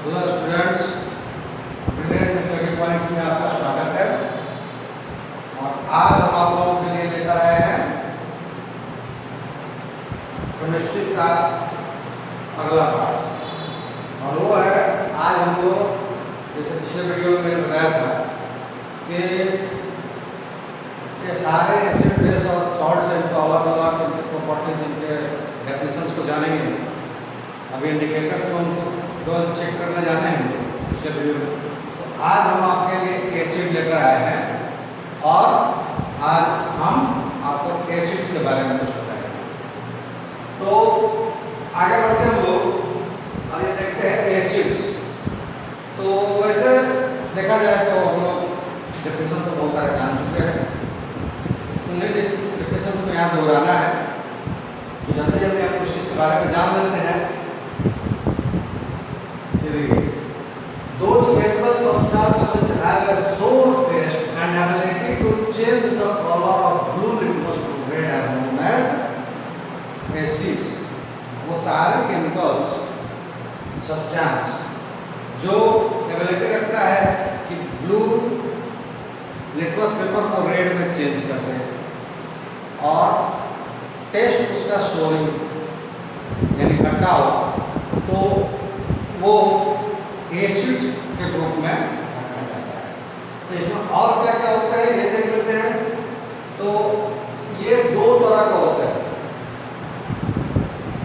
Hello students, brilliant study points में आपका स्वागत है। और आज हम आप लोगों के लिए लेकर आए हैं केमिस्ट्री का अगला पार्ट। और वो है आज हम लोग, जैसे पिछले वीडियो में मैंने बताया था कि ये सारे एसिड बेस और सॉल्ट्स हैं, इनको अलग अलग इनके प्रॉपर्टीज, इनके डेफिनेशंस को जानेंगे। अभी इंडिकेटर्स में उनको केवल चेक करना जाने हैं पिछले वीडियो में। तो आज हम आपके लिए एसिड लेकर आए हैं और आज हम आपको एसिड्स के बारे में कुछ बताएंगे। तो आगे बढ़ते हैं हम लोग और ये देखते हैं एसिड्स। तो वैसे देखा जाए तो हम लोग डेफिनेशन तो बहुत सारे जान चुके हैं, उन्हें डेफिनेशन में यहाँ दोहराना है। तो जल्दी जल्दी हम कुछ इसके बारे में जान लेते हैं। Those chemical substances which have a sour taste and ability to change the color of blue litmus to red are known as acids। वो सारे केमिकल्स सब्सटेंस जो एबिलिटी रखता है कि ब्लू लिटमस पेपर को रेड में चेंज कर दे और टेस्ट उसका सोरिंग यानी खट्टा हो, तो वो एसिड्स के ग्रुप में रखा जाता है। तो इसमें और क्या क्या होता है ये देख लेते हैं। तो ये दो तरह का होता है।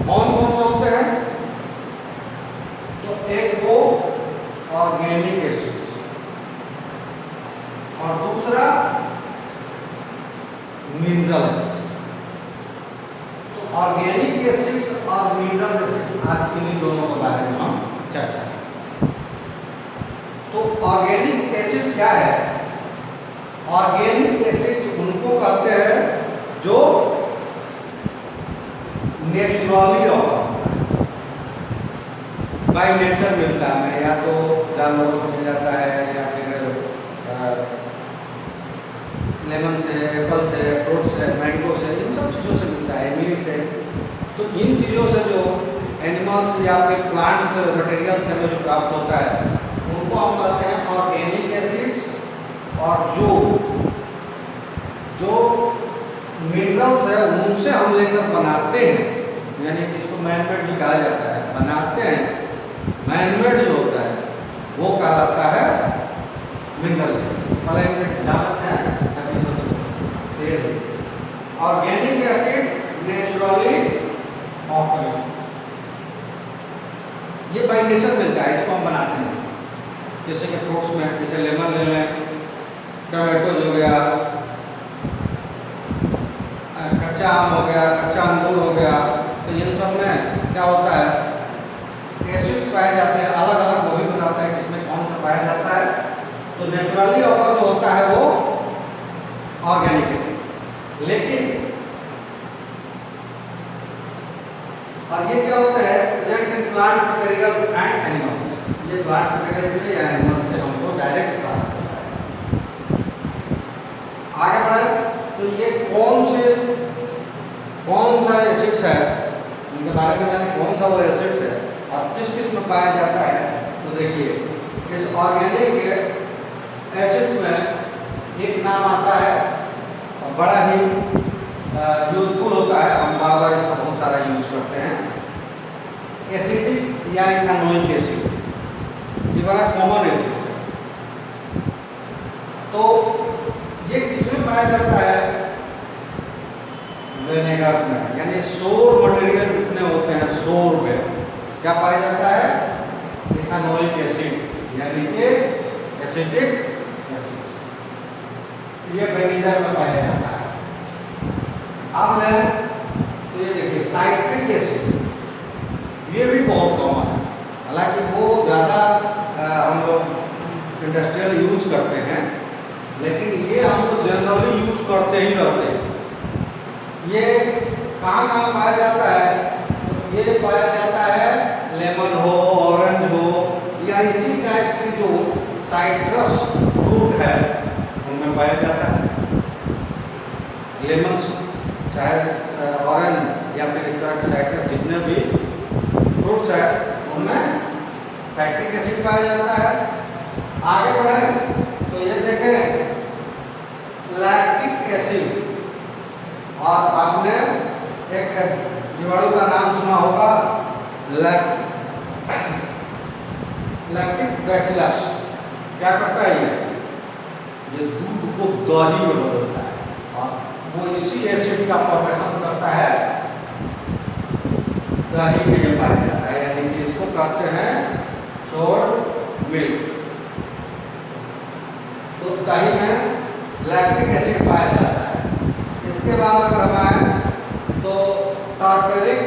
कौन कौन से होते हैं? तो एक वो ऑर्गेनिक एसिड्स और दूसरा मिनरल एसिड्स। तो ऑर्गेनिक एसिड्स और मिनरल एसिड्स आज इन्हीं दोनों के बारे में हम चर्चा करेंगे। तो ऑर्गेनिक एसिड्स क्या है? ऑर्गेनिक एसिड्स उनको कहते हैं जो नेचुरली होता है, बाय नेचर मिलता है हमें, या तो जानवरों से मिल जाता है या फिर लेमन से, एप्पल से, फ्रूट से, मैंगो से, इन सब चीज़ों से मिलता है, इमली से। तो इन चीज़ों से जो एनिमल्स या फिर प्लांट्स मटेरियल से हमें जो प्राप्त होता है उनको हम कहते हैं ऑर्गेनिक एसिड्स। और जो मिनरल्स है उनसे हम लेकर बनाते हैं, यानी कि इसको मैनमेड भी कहा जाता है, बनाते हैं, मैनमेड जो होता है वो कहलाता है मिनरल एसिड्स। पहले इनके जानते हैं ऑर्गेनिक एसिड नेचुरली ऑकरिंग, ये बाय नेचर मिलता है, इसको हम बनाते हैं। जैसे कि फ्रूट्स में जैसे लेमन ले लें, टमाटो हो गया, कच्चा आम हो गया, कच्चा अंगूर हो गया, तो इन सब में क्या होता है एसिड्स पाए जाते हैं। अलग अलग वो भी बताता है किसमें कौन सा पाया जाता है। तो नेचुरली ऑकर जो होता है वो ऑर्गेनिक एसिड्स। लेकिन और ये क्या होता है present in plant materials and animals. ये प्लांट मटेरियल्स में या एनिमल्स से हमको डायरेक्ट प्राप्त होता है। आगे बढ़े तो ये कौन सा एसिड्स है, इनके बारे में जाने कौन सा वो एसिड्स है और किस किस में पाया जाता है। तो देखिए इस ऑर्गेनिक एसिड्स में एक नाम आता है, बड़ा ही यूजफुल होता है, हम बार बार इसका बहुत सारा यूज करते हैं, एसिटिक या इथेनोइक एसिड। ये बड़ा कॉमन एसिड है। तो ये किसमें पाया जाता है? विनेगर्स में, यानी सोर मटेरियल जितने होते हैं सोर में क्या पाया जाता है? इथेनोइक एसिड यानी कि एसिटिक एसिड, ये विनेगर में पाया जाता है। अब लें तो ये देखिए साइट्रिक एसिड, ये भी बहुत कॉमन है। हालांकि वो ज़्यादा हम लोग इंडस्ट्रियल यूज करते हैं, लेकिन ये हम लोग जनरली यूज करते ही रहते हैं। ये कहाँ कहाँ पाया जाता है? तो ये पाया जाता है लेमन हो, ऑरेंज हो, या इसी टाइप की जो साइट्रस फ्रूट है उनमें पाया जाता है। लेमन चाहे ऑरेंज या फिर इस तरह के साइट्रस जितने भी फ्रूट्स है उनमें साइट्रिक एसिड पाया जाता है। आगे बढ़े तो ये देखें लैक्टिक एसिड, और आपने एक जीवाणु का नाम सुना होगा लैक्टिक बैसिलस। क्या करता है ये दूध को दही में बदलता है और वो इसी एसिड का फॉर्मेशन करता है दही में ये पाया जाता है, यानी कि इसको कहते हैं सोर मिल्क। तो दही में लैक्टिक एसिड पाया जाता है। इसके बाद अगर हम आए तो टार्टरिक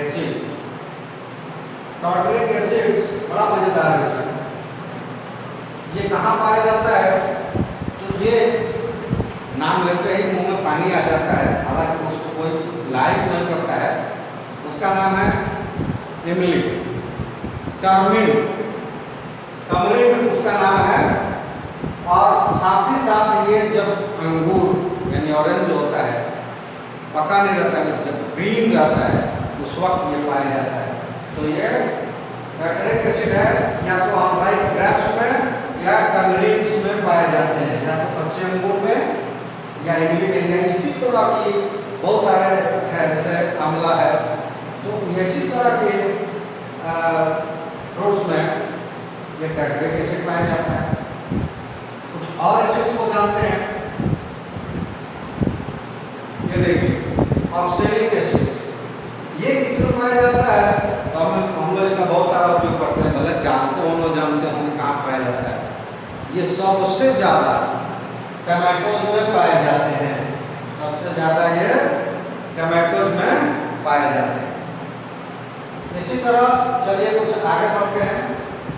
एसिड। टार्टरिक एसिड बड़ा मजेदार एसिड, ये कहाँ पाया जाता है? तो ये नाम लेते ही मुंह में पानी आ जाता है, हालांकि उसको कोई लाइक नहीं करता है। उसका नाम है इमली, टर्मिन, टर्मरिन उसका नाम है। और साथ ही साथ ये जब अंगूर यानी ऑरेंज होता है, पका नहीं रहता है, जब ग्रीन रहता है उस वक्त ये पाया जाता है। तो ये टार्टरिक एसिड है, या तो हम राइट ग्रेप्स में या टर्मरिन्स में पाए जाते हैं, या तो कच्चे अंगूर में या इमली में, या इसी तरह की बहुत सारे है, जैसे आंवला है, तो इसी तरह के फ्रूट्स में ये टार्टरिक एसिड पाया जाता है। कुछ और एसिड्स को जानते हैं, ये देखिए ऑक्सैलिक एसिड, ये किसमें पाया जाता है? तो हम लोग इसका बहुत सारा उपयोग करते हैं, भले जानते हो न जानते होंगे कहाँ पाया जाता है। ये सबसे ज़्यादा टमाटोज में पाए जाते हैं, सबसे ज़्यादा ये टमाटोज में पाए जाते हैं। इसी तरह चलिए कुछ आगे बढ़ते हैं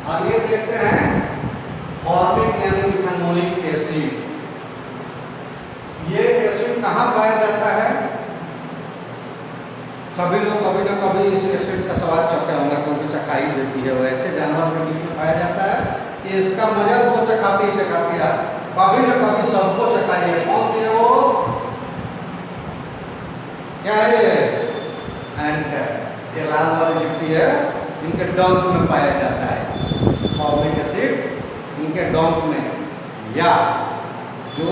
और ये देखते हैं फॉर्मिक यानी मिथेनोइक एसिड। ये एसिड कहाँ पाया जाता है? सभी लोग कभी न कभी इस एसिड का स्वाद चखे होंगे, क्योंकि चखाई देती है। वैसे जानवर के बीच में पाया जाता है कि इसका मजा तो चखाती है, कभी न कभी सबको चखाई है। कौन सी है वो? क्या है एंड ये लाल वाली चिट्टी है, इनके डंक में पाया जाता है फॉर्मिक एसिड, इनके डंक में। या जो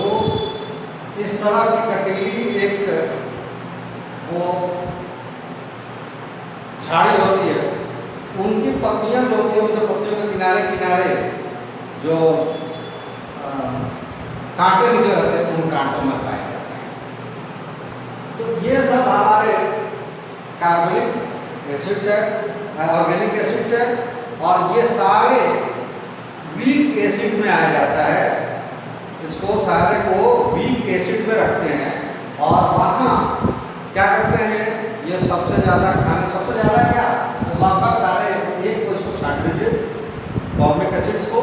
इस तरह की कटीली एक वो झाड़ी होती है, उनकी पत्तियां जो होती है, उनके पत्तियों के किनारे किनारे जो कांटे निकले रहते हैं, उन कांटों में पाए जाते हैं। तो ये सब हमारे कार्बनिक एसिड्स है, ऑर्गेनिक एसिड्स है, और ये सारे वीक एसिड में आ जाता है। इसको सारे को वीक एसिड में रखते हैं और वहाँ क्या करते हैं, ये सबसे ज़्यादा खाने, सबसे ज़्यादा क्या लगभग सारे एक को इसको छाट दीजिए फॉर्मिक एसिड्स को।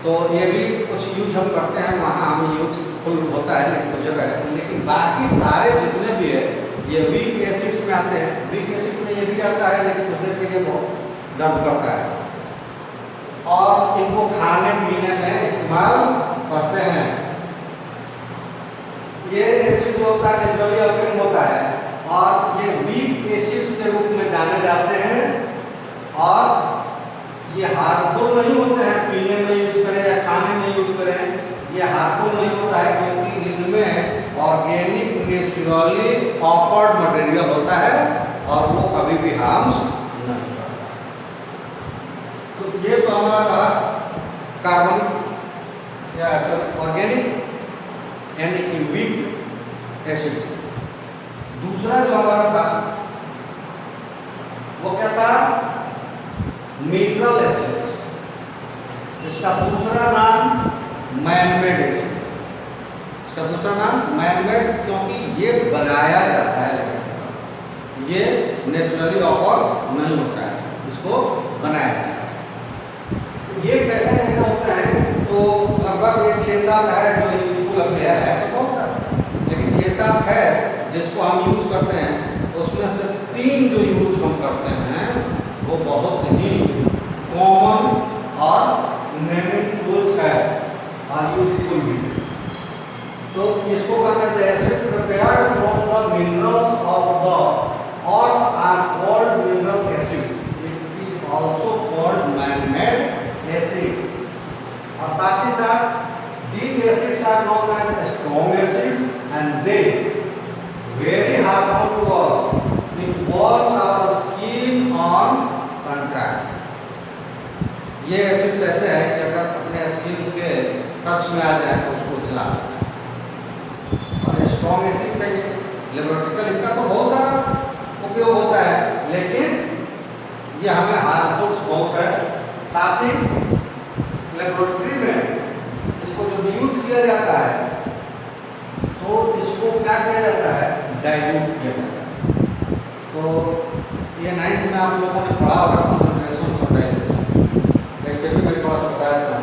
तो ये भी कुछ यूज हम करते हैं, वहाँ हम यूज फुल होता है लेकिन कुछ जगह है, लेकिन बाकी सारे जितने भी है ये वीक एसिड्स में आते हैं। वीक एसिड में ये भी आता है, लेकिन कुछ देर के लिए बहुत दर्द करता है, और इनको खाने पीने में इस्तेमाल करते हैं। ये एसिड जो होता है नेचुरली ऑकरिंग होता है, और ये वीक एसिड्स के रूप में जाने जाते हैं, और ये हार्मफुल नहीं होते हैं। पीने में यूज करें या खाने में यूज करें, ये हार्मफुल नहीं होता है, क्योंकि इनमें ऑर्गेनिक नेचुरली ऑकर्ड मटेरियल होता है और वो कभी भी हार्म्स नहीं करता। तो ये तो हमारा रहा कार्बन या ऑर्गेनिक यानी कि वीक एसिड्स। दूसरा जो हमारा था वो क्या था? Mineral acids. इसका दूसरा नाम मैनमेड एसिड। इसका दूसरा नाम मैनमेड, क्योंकि ये बनाया जाता है, लेकिन ये नेचुरली ऑकर नहीं होता है, इसको बनाया जाता है। तो ये कैसे कैसे होता है? तो लगभग ये 6-7 है जो यूजफुल अभी है, तो बहुत है, लेकिन 6-7 है जिसको हम यूज करते हैं। उसमें से 3 जो यूज हम करते हैं वो बहुत ही कॉमन और नेमिंगफुल है और यूजफुल भी। तो इसको कहते हैं acid prepared from the minerals of the earth are called mineral acids. It is also called man-made strong acid है ये लेबोरेटरिकल, इसका तो बहुत सारा उपयोग होता है, लेकिन ये हमें हार्मफुल बहुत है। साथ ही लेबोरेटरी में इसको जब यूज किया जाता है तो इसको क्या किया जाता है, डाइल्यूट किया जाता है। तो ये 9th में आप लोगों ने पढ़ा होगा कंसंट्रेशन ऑफ डाइल्यूशन, लेकिन मैं थोड़ा सा बताया था।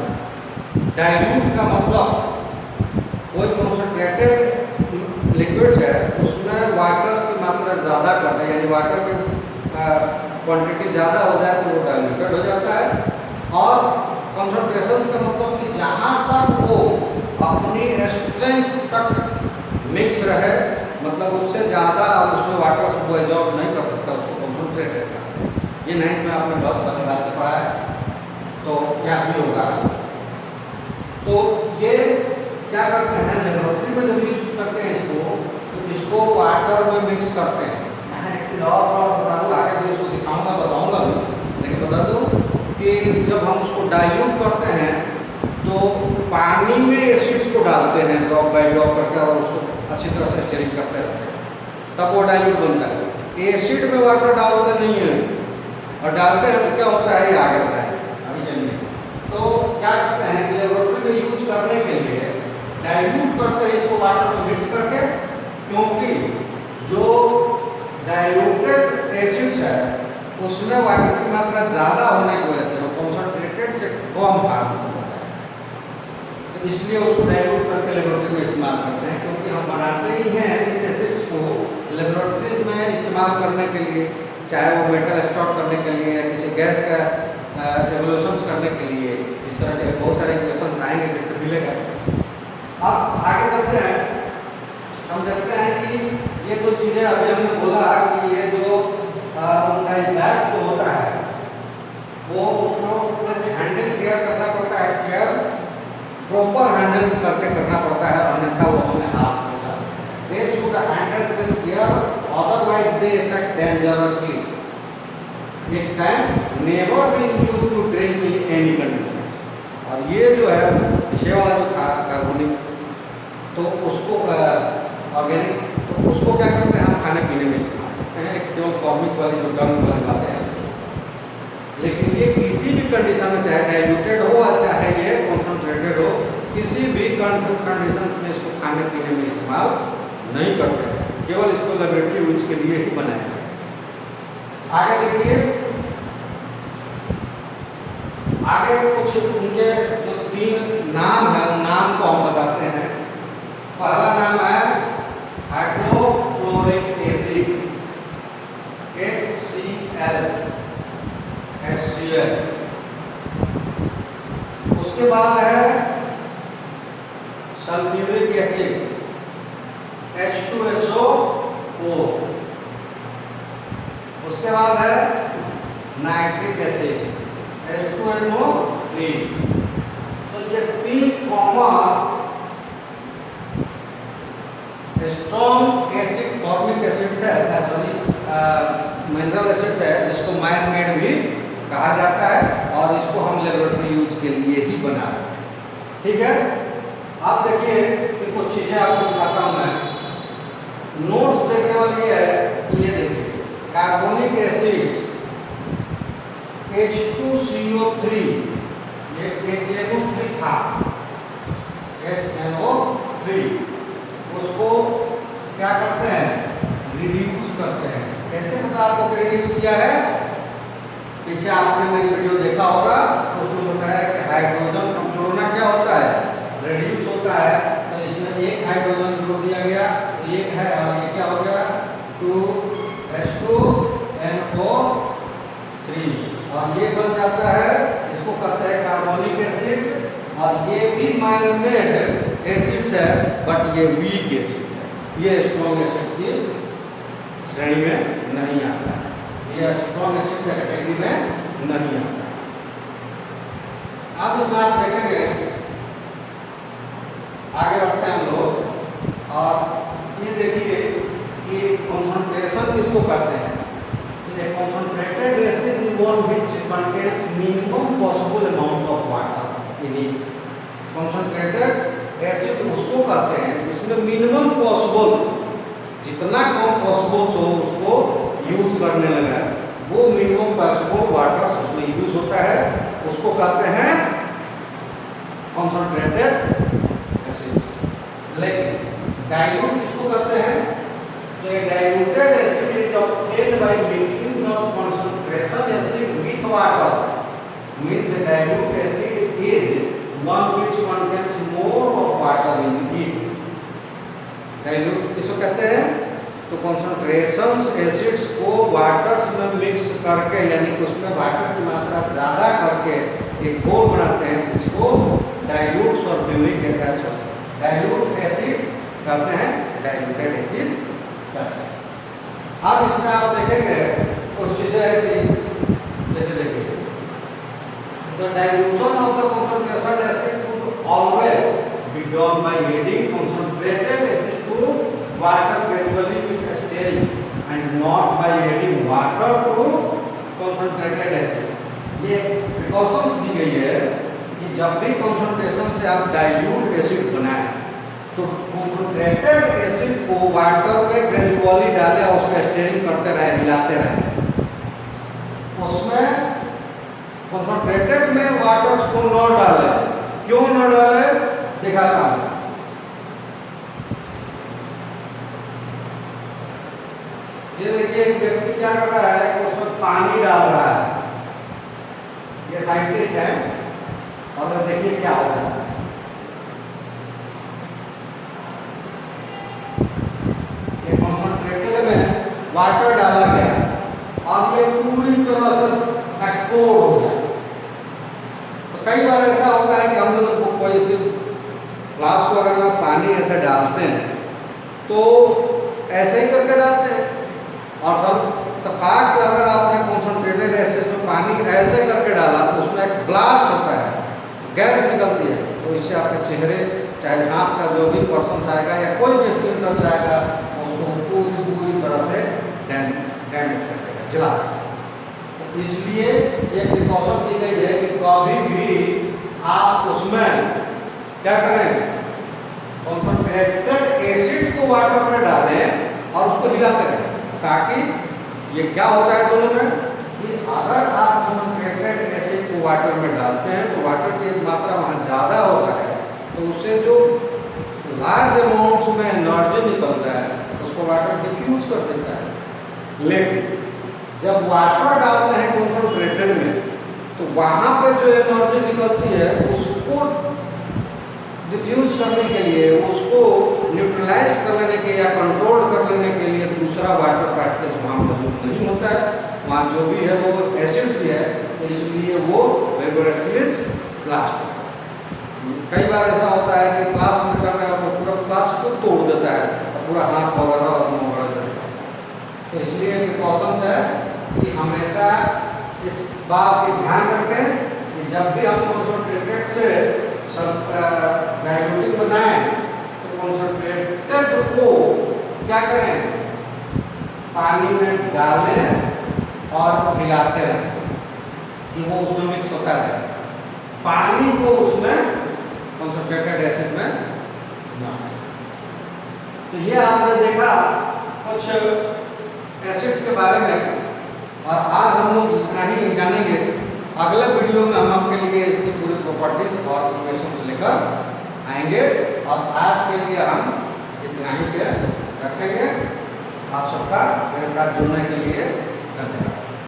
डाइल्यूट का मतलब कोई कंसंट्रेटेड लिक्विड्स है उसमें वाटर की मात्रा ज़्यादा करते हैं, यानी वाटर की क्वांटिटी ज़्यादा हो जाए तो वो डाइल्यूटेड हो जाता है। और कंसंट्रेशन का मतलब कि जहाँ तक वो अपनी स्ट्रेंथ तक मिक्स रहे, मतलब उससे ज़्यादा उसमें वाटर को एब्जॉर्ब नहीं कर सकता, उसको कंसंट्रेटेड करते हैं। ये 9th में आपने बहुत बड़ी बात पढ़ा है, तो याद भी होगा। तो ये क्या करते हैं, लेबोरेटरी में जब यूज करते हैं इसको, तो इसको वाटर में मिक्स करते हैं। यहाँ एक चीज़ और बता दूँ, आगे भी इसको दिखाऊंगा, बताऊंगा भी, लेकिन बता दूँ कि जब हम उसको डाइल्यूट करते हैं तो पानी में एसिड्स को डालते हैं ड्रॉप बाय ड्रॉप करके, और उसको अच्छी तरह से स्टीरिंग करते रहते हैं, तब वो डाइल्यूट बनता है। एसिड में वाटर डालते नहीं है, और डालते हैं तो क्या होता है, ये आगे बताएं अभी चलिए। तो क्या करते हैं कि लेबोरेटरी में यूज करने के लिए डाइल्यूट करते हैं इसको वाटर में मिक्स करके, क्योंकि जो डाइल्यूटेड एसिड्स है उसमें वाटर की मात्रा ज़्यादा होने की वजह से वो कंसंट्रेटेड से कम हार्मफुल होता है। तो इसलिए उसको डाइल्यूट करके लेबोरेटरी में इस्तेमाल करते हैं, क्योंकि हम बनाते ही हैं इस एसिड्स को लेबोरेटरी में इस्तेमाल करने के लिए, चाहे वो मेटल एक्सट्रैक्ट करने के लिए या किसी गैस का एवोल्यूशंस करने के लिए। इस तरह के बहुत सारे इक्वेशंस आएंगे जिससे मिलेगा। अब आगे चलते हैं, हम देखते हैं कि ये जो चीज़ें अभी हमने बोला कि ये जो उनका इफेक्ट जो होता है वो उसको हैंडल केयर करना पड़ता है, केयर प्रॉपर हैंडल करके करना पड़ता है, अन्यथा वो हमें हाथ में जा सकते हैं। They should handle with care, otherwise they affect dangerously. It can never be used to drink in any conditions. और ये जो है पीछे वाला जो था कार्बोनिक, तो उसको ऑर्गेनिक, तो उसको क्या करते हैं हम खाने पीने में इस्तेमाल करते हैं, केवल कॉर्मिक वाली जो डंग वाली बातें हैं। लेकिन ये किसी भी कंडीशन में, चाहे डाइल्यूटेड हो या चाहे ये कंसंट्रेटेड हो, किसी भी कंडीशंस में इसको खाने पीने में इस्तेमाल नहीं करते हैं, केवल इसको लेबोरेटरी यूज के लिए ही बनाया है। आगे देखिए, आगे कुछ उनके जो 3 नाम है उन नाम को हम बताते हैं। पहला नाम है हाइड्रोक्लोरिक एसिड, HCl। उसके बाद है सल्फ्यूरिक एसिड, H2SO4। उसके बाद है नाइट्रिक एसिड, H2NO3। तो ये 3 farmer strong acid formic acids है, सॉरी मिनरल एसिड्स है, जिसको मैन मेड भी कहा जाता है, और इसको हम लेबोरेटरी यूज के लिए ही बना रहे हैं। ठीक है, आप देखिए कि कुछ चीज़ें आपको दिखाता हूँ मैं। नोट्स देखने वाली है, ये देखिए कार्बोनिक एसिड्स H2CO3, ये HNO3 था, HNO3, उसको क्या करते हैं, रिड्यूस करते हैं। कैसे पता आपको रिड्यूस किया है, पीछे आपने मेरी वीडियो देखा होगा, तो उसमें बताया कि हाइड्रोजन को जोड़ना क्या होता है, रिड्यूस होता है। तो इसमें एक हाइड्रोजन जोड़ दिया गया, तो एक है, और ये क्या हो गया 2H2NO3, और ये बन जाता है, इसको कहते हैं कार्बोनिक एसिड्स। और ये भी मैन मेड एसिड्स है, बट ये वीक एसिड्स है, ये स्ट्रॉन्ग एसिड्स की श्रेणी में नहीं आता है, ये स्ट्रॉन्ग एसिड की कैटेगरी में नहीं आता है। अब इसमें आप देखेंगे, आगे बढ़ते हैं हम लोग, और ये देखिए कि कंसंट्रेशन किसको कहते हैं। Concentrated acid is one which contains minimum possible amount of water in it. Concentrated acid उसको कहते हैं जिसमें मिनिमम पॉसिबल, जितना कम पॉसिबल हो उसको यूज करने लगा है, वो मिनिमम पॉसिबल वाटर उसमें यूज होता है, उसको कहते हैं कॉन्सनट्रेटेड एसिड। लेकिन डाइल्यूट किसको कहते हैं? तो diluted acid is obtained by mixing the concentration acid with water, means dilute acid is one which contains more of water in it। Dilute किसको कहते हैं? तो कॉन्सेंट्रेशंस एसिड्स को वाटर्स में मिक्स करके, यानी कि उसमें वाटर की मात्रा ज़्यादा करके एक घोल बनाते हैं जिसको dilute sulphuric acid, dilute acid कहते हैं, डाइल्यूटेड एसिड कहते हैं। अब इसमें आप देखेंगे कुछ चीज़ें ऐसी, जैसे देखिए the dilution of the concentrated acid should always be done by adding concentrated acid to water gradually with stirring and not by adding water to concentrated acid. ये प्रिकॉशंस दी गई है कि जब भी कॉन्सेंट्रेशन से आप डाइल्यूट एसिड बनाएं तो कॉन्सेंट्रेटेड एसिड को वाटर में ग्रेजुअली डालें और उसमें स्टीयरिंग करते रहें, हिलाते रहें। उसमें कॉन्सेंट्रेटेड में वाटर को न डालें। क्यों न डालें? दिखाता हूँ। ये देखिए एक व्यक्ति क्या कर रहा है कि उसमें पानी डाल रहा है, ये साइंटिस्ट है, और वह देखिए क्या हो रहा है। ये कॉन्सेंट्रेटेड में वाटर डाला गया और ये पूरी तरह से एक्सप्लोड हो गया। तो कई बार ऐसा होता है कि हम लोग कोई से ग्लास को अगर हम पानी ऐसे डालते हैं तो ऐसे ही करके डालते हैं, और सब इत्तेफाक से अगर आपने कॉन्सेंट्रेटेड एसिड में पानी ऐसे करके डाला तो उसमें एक ब्लास्ट होता है, गैस निकलती है, तो इससे आपके चेहरे, चाहे हाथ का जो भी पर्सन आएगा या कोई भी स्किन टच आएगा उसको पूरी तरह से डैमेज कर देगा, जला देगा। तो इसलिए ये प्रिकॉशन दी गई है कि कभी भी आप उसमें क्या करें, कॉन्सेंट्रेटेड एसिड को वाटर में डालें और उसको हिलाते रहें, ताकि ये क्या होता है दोनों में कि अगर आप कॉन्सेंट्रेटेड एसिड को वाटर में डालते हैं तो वाटर की मात्रा वहाँ ज़्यादा होता है, तो उससे जो लार्ज अमाउंट्स में एनर्जी निकलता है उसको वाटर डिफ्यूज कर देता है। लेकिन जब वाटर डालते हैं कॉन्सेंट्रेटेड में तो वहाँ पे जो एनर्जी निकलती है उसको डिफ्यूज करने के लिए, उसको न्यूट्रलाइज कर लेने के या कंट्रोल कर लेने के लिए दूसरा वाटर पार्टिकल्स वहाँ मौजूद नहीं होता है, वहाँ जो भी है वो एसिड्स है, तो इसलिए वो वेगोरसली ब्लास्ट होता है। कई बार ऐसा होता है कि क्लास में कर रहे हो तो पूरा क्लास को तोड़ देता है और पूरा हाथ वगैरह और मुँह वगैरह चलता है। तो इसलिए प्रिकॉशंस है कि हमेशा इस बात की ध्यान रखें कि जब भी हम कॉन्सेंट्रेटेड से डाइल्यूटिंग बनाएं तो कॉन्सेंट्रेटेड को क्या करें, पानी में डालें और हिलाते रहें कि वो उसमें मिक्स होता रहे, पानी को उसमें कॉन्सेंट्रेटेड एसिड में ना। तो ये आपने देखा कुछ एसिड्स के बारे में, और आज हम लोग इतना ही जानेंगे। अगले वीडियो में हम आपके लिए इसकी पूरी प्रॉपर्टीज और इक्वेशंस लेकर आएंगे, और आज के लिए हम इतना ही पे रखेंगे। आप सबका मेरे साथ जुड़ने के लिए धन्यवाद।